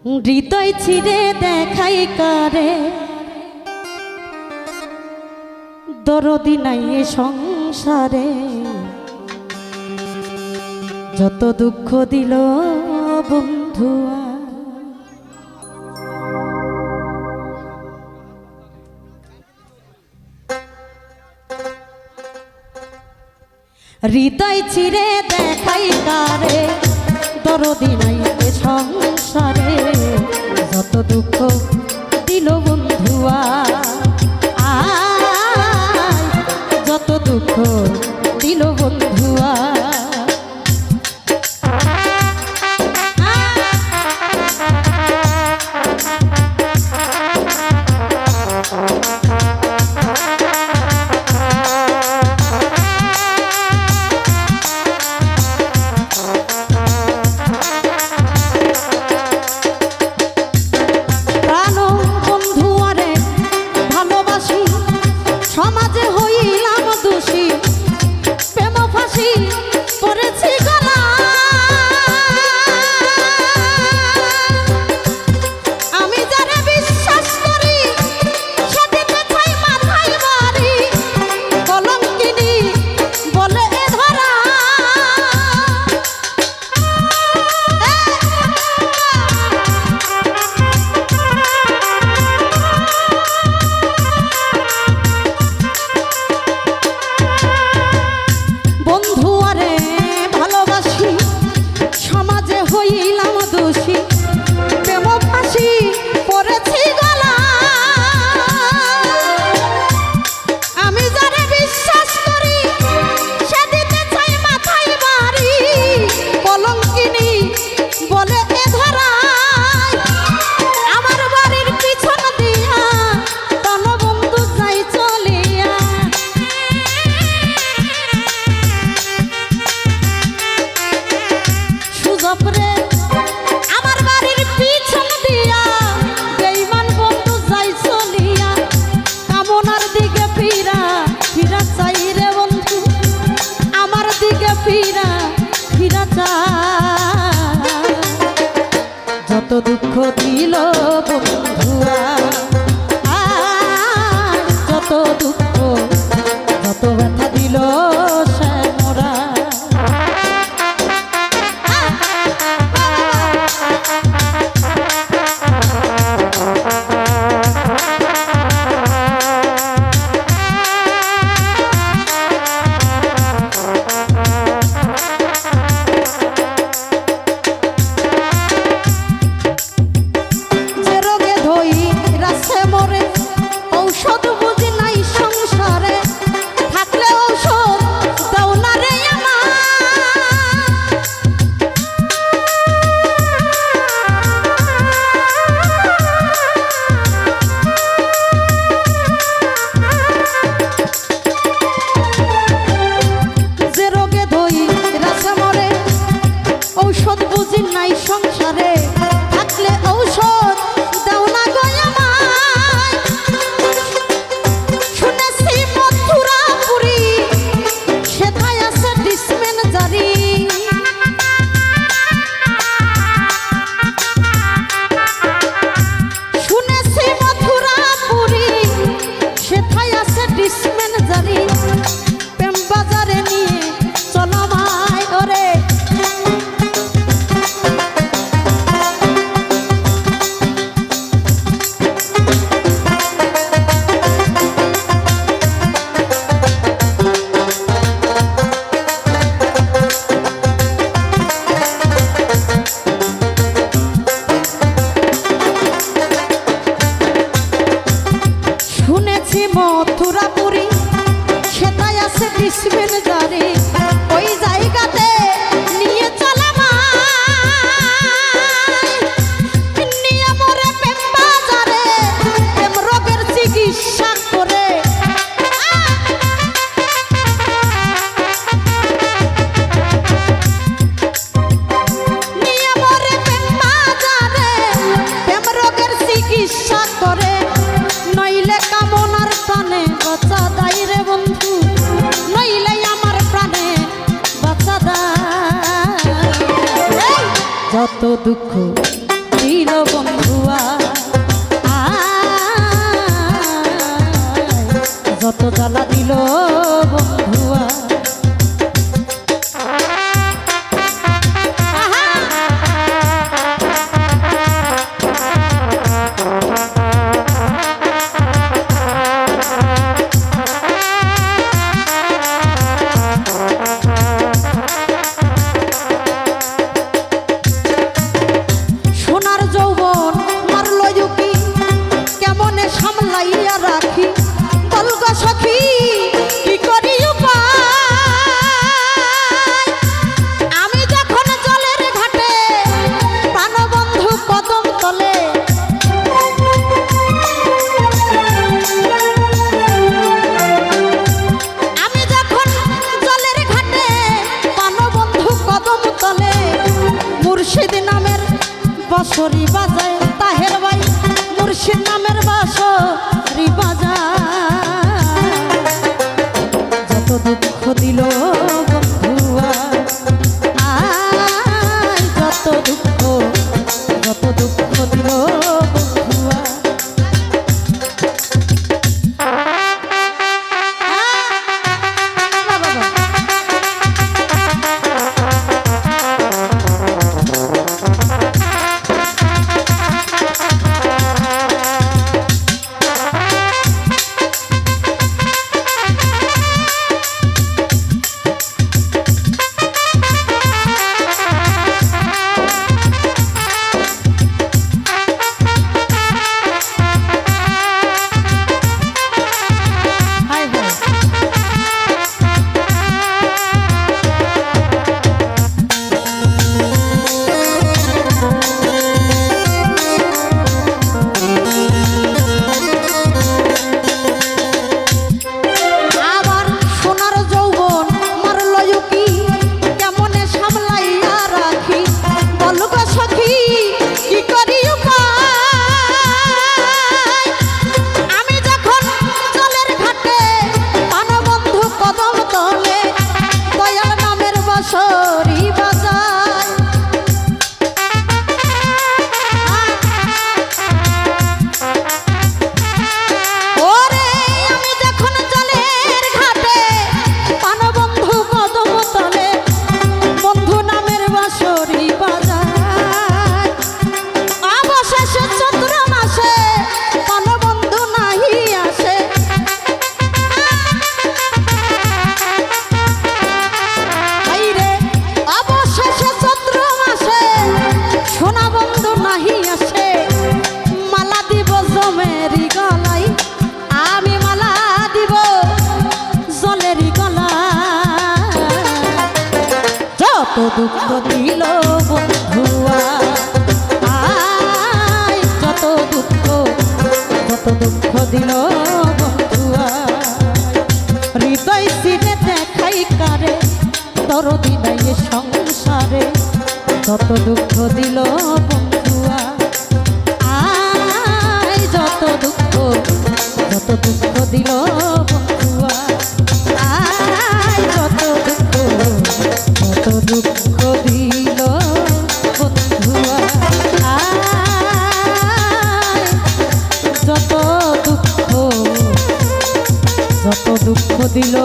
হৃদয় ছিঁড়ে দেখাই কারে, দরদি নাই এ সংসারে। যত দুঃখ দিল বন্ধুয়া, হৃদয় ছিঁড়ে দেখাই কারে, দরদি নাই এ সংসারে। যত দুঃখ দিল বন্ধুয়া, যত দুঃখ দিল বন্ধুয়া। সমাজে হইলাম দোষী, প্রেম ফাঁসি পড়েছি গলা। আমি যারে বিশ্বাস করি সেদিকে চাই মাথায় বাড়ি, কলঙ্কিনী বলে এ ধরা। যত দুঃখ দিল বন্ধুয়া, যত দুঃখ যত ব্যথা দিল সে মোরা। ঔষধ বুঝি নাই সংসারে, থাকলে ঔষধ দাও না গো আমায়। শুনেছি মথুরাপুরি সেথায় আছে ডিসপেনসারি। শুনেছি মথুরাপুরি সেথায় আছে ডিসপেনসারি। প্রেম বাজারে নিয়ে চলো ভাই ওরে, শুনেছি মথুরাপুরি সেটাই আছে ডিসপেনসারি। ওই জায়গাতে নিয়ে চলা নিয়ে মরে প্রেম বাজারে, প্রেম রোগের চিকিৎসা করে। নিয়ে মরে প্রেম বাজারে, প্রেম রোগের চিকিৎসা করে। নইলে কামনার প্রাণে বাঁচা দাই রে বন্ধু, নইলে আমার প্রাণে বাঁচা দাই। যত দুঃখ দিল বন্ধুয়া যত জ্বালা দিল বন্ধুয়া সামলাইয়া রাখি বলগো সখী কি করি উপায় আমি যখন জলের ঘাটে প্রাণবন্ধু কদম তলে আমি যখন জলের ঘাটে প্রাণবন্ধু কদম তলে মুর্শিদ নামের বসরি বাজায় তাহের ভাই মুর্শিদ নামের বাঁশরি বাজায় যত দুঃখ দিল বন্ধুয়া যত দুঃখ দিল বন্ধুয়া যত দুঃখ দিল বন্ধুয়া যত দুঃখ দিল বন্ধুয়া হৃদয় সিনে দেখাই কারে দরদি নাই সংসারে যত দুঃখ দিল বন্ধুয়া যত দুঃখ দিল বন্ধুয়া যত দুঃখ দিল বন্ধুয়া যত দুঃখ দিল